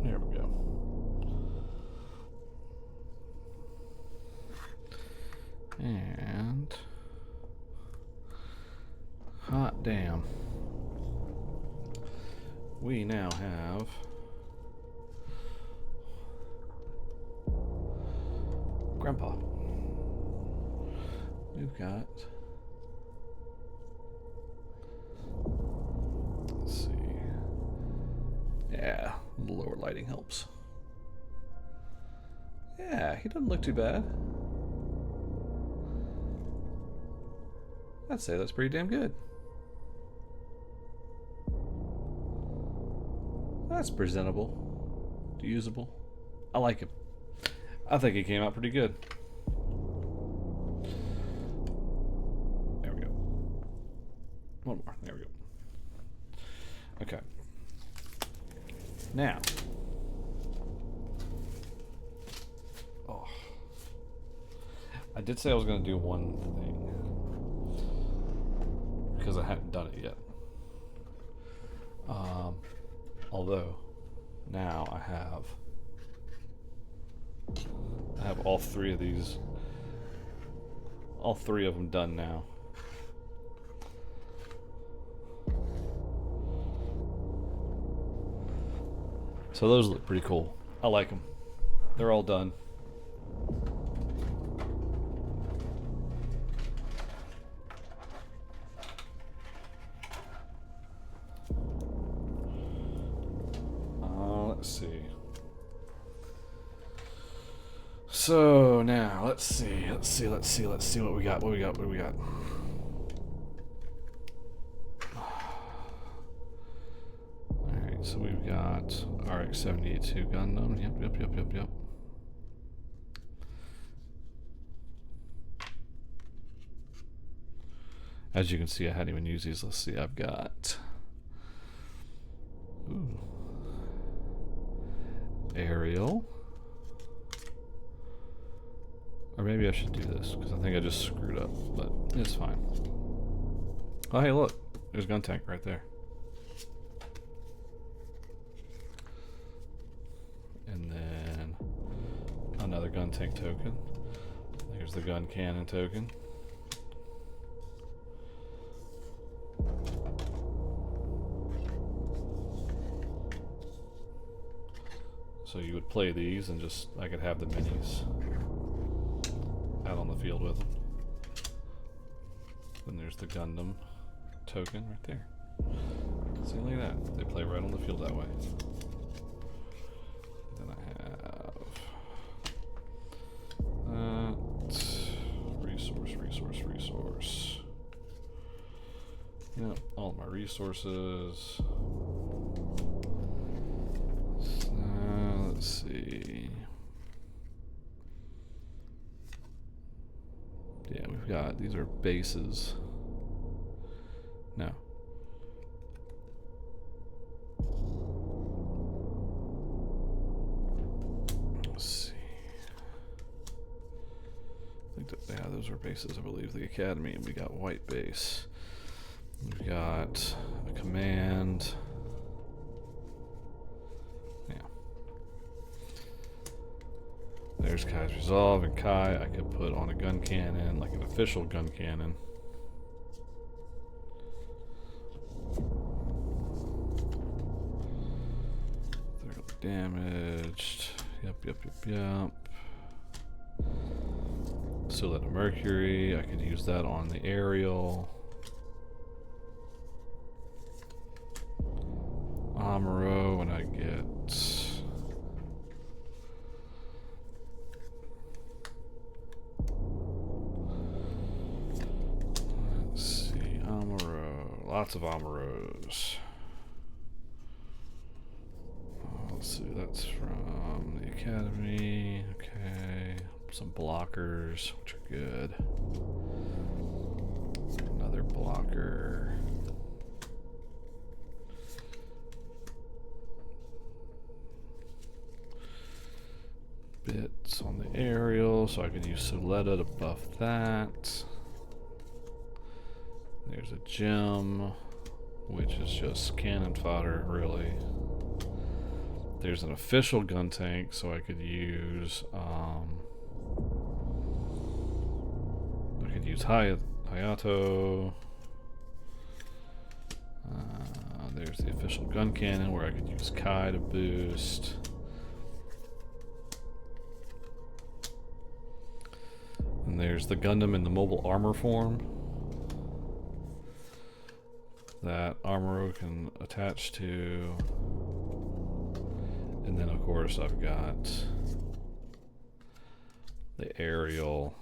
There we go. And hot damn. We now have Grandpa. We've got, let's see. Yeah, the lower lighting helps. Yeah, he doesn't look too bad. I'd say that's pretty damn good. That's presentable, usable. I like him. I think he came out pretty good. There we go. One more. There we go. Okay. Now. Oh. I did say I was going to do one thing. Because I hadn't done it yet. Although, now I have all three of these, all three of them done now. So those look pretty cool. I like them. They're all done. Let's see. So now let's see what we got. What do we got? Alright, so we've got RX-78-2 Gundam. Yep. As you can see, I hadn't even used these. Let's see, I've got Aerial. Or maybe I should do this, because I think I just screwed up, but it's fine. Oh, hey, look. There's Gun Tank right there. And then another Gun Tank token. There's the Gun Cannon token. So you would play these and just, I could have the minis out on the field with them. Then there's the Gundam token right there. See, look at that. They play right on the field that way. Then I have resource. Yep, all my resources. Let's see. Yeah, we've got, these are bases. No. Let's see. I think that, yeah, those are bases, I believe. The Academy, and we got White Base. We've got a command. There's Kai's Resolve and Kai. I could put on a gun cannon, like an official gun cannon. Thoroughly damaged. Yep. Still at a Mercury. I could use that on the aerial. Amuro when I get Lots of Amuros. Let's see, that's from the Academy. Okay. Some blockers, which are good. Another blocker. Bits on the aerial, so I could use Soletta to buff that. There's a gem, which is just cannon fodder, really. There's an official gun tank, so I could use Hayato. There's the official gun cannon, where I could use Kai to boost. And there's the Gundam in the mobile armor form that Armoro can attach to. And then of course I've got the aerial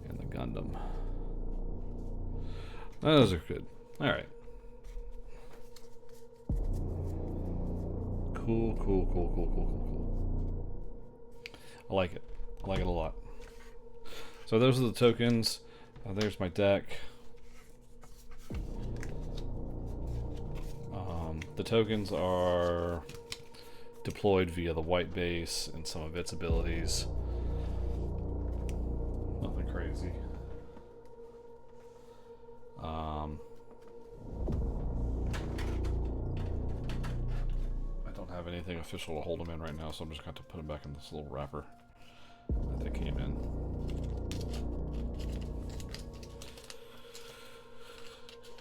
and the Gundam. Those are good. Alright. Cool. I like it. I like it a lot. So those are the tokens. There's my deck. The tokens are deployed via the white base and some of its abilities. Nothing crazy. I don't have anything official to hold them in right now, so I'm just going to put them back in this little wrapper that they came in.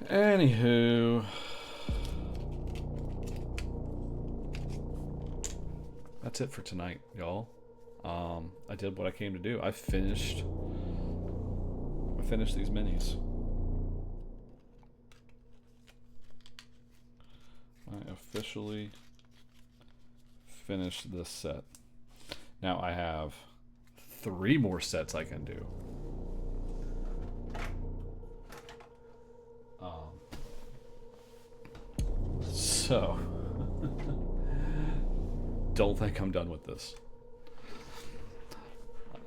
Anywho, that's it for tonight, y'all. I did what I came to do. I finished these minis. I officially finished this set. Now I have 3 more sets I can do. So don't think I'm done with this.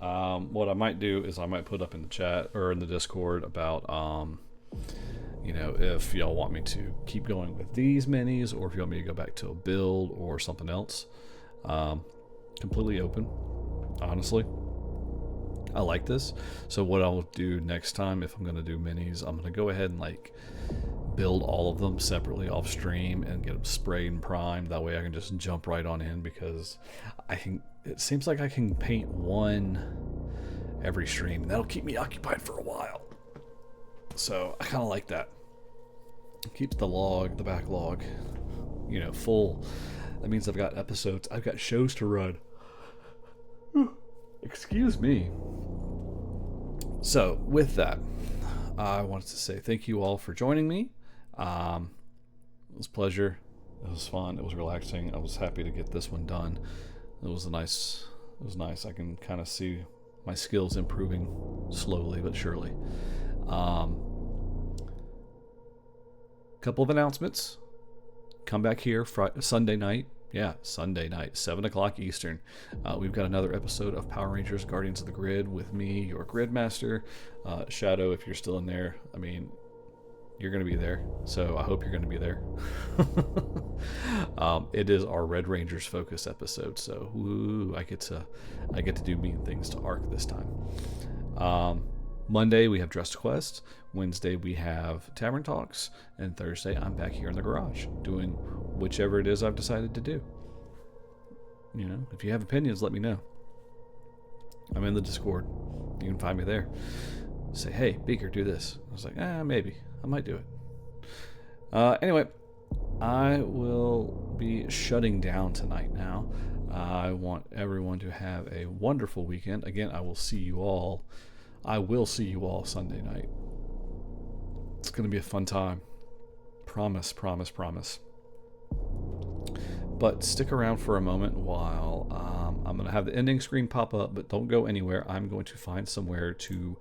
What I might do is I might put up in the chat or in the Discord about you know, if y'all want me to keep going with these minis, or if you want me to go back to a build or something else. Completely open, honestly. I like this. So what I'll do next time, if I'm going to do minis, I'm going to go ahead and like build all of them separately off stream and get them sprayed and primed. That way I can just jump right on in, because it seems like I can paint one every stream, and that'll keep me occupied for a while. So I kind of like that. It keeps the backlog, you know, full. That means I've got episodes, I've got shows to run. Excuse me. So with that, I wanted to say thank you all for joining me. It was a pleasure. It was fun. It was relaxing. I was happy to get this one done. It was nice. I can kind of see my skills improving slowly but surely. Couple of announcements. Come back here Sunday night. Yeah, Sunday night, 7 o'clock Eastern. We've got another episode of Power Rangers Guardians of the Grid with me, your Gridmaster. Shadow, if you're still in there, I mean, you're going to be there. So I hope you're going to be there. It is our Red Rangers focus episode. So woo, I get to do mean things to Arc this time. Monday we have Dress Quest. Wednesday we have Tavern Talks, and Thursday I'm back here in the garage doing whichever it is I've decided to do. You know, if you have opinions, let me know. I'm in the Discord. You can find me there. Say, hey, Beaker, do this. I was like, maybe. I might do it. Anyway, I will be shutting down tonight now. I want everyone to have a wonderful weekend. Again, I will see you all Sunday night. It's going to be a fun time. Promise. But stick around for a moment while I'm going to have the ending screen pop up, but don't go anywhere. I'm going to find somewhere to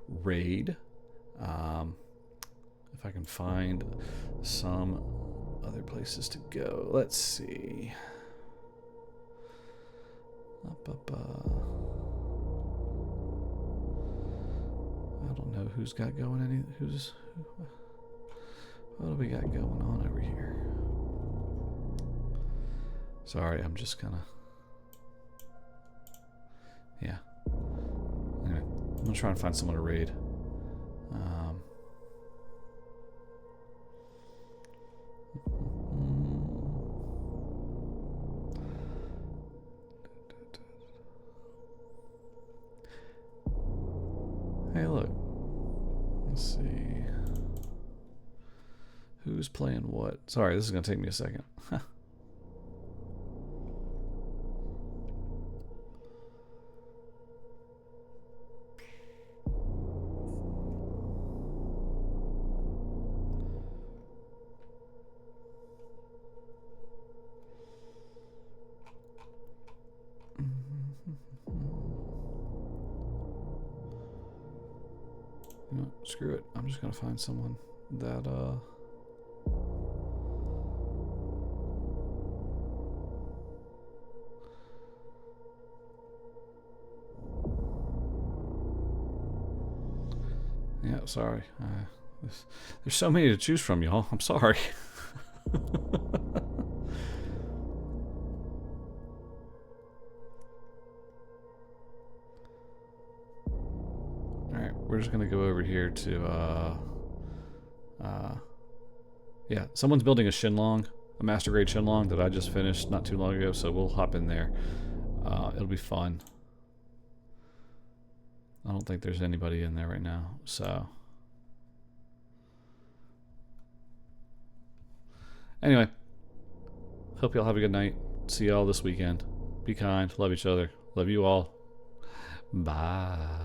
raid if I can find some other places to go. Let's see. I don't know who's got going what do we got going on over here? Sorry, I'm just gonna, yeah. Anyway, I'm gonna try and find someone to raid. Hey, look. Let's see. Who's playing what? Sorry, this is gonna take me a second. You know what? Screw it. I'm just gonna find someone that yeah, sorry. There's so many to choose from, y'all. I'm sorry. Alright, we're just gonna go over here to yeah, someone's building a Shinlong, a master grade Shinlong that I just finished not too long ago, so we'll hop in there. It'll be fun. I don't think there's anybody in there right now, so anyway, hope y'all have a good night. See y'all this weekend. Be kind, love each other, love you all. Bye.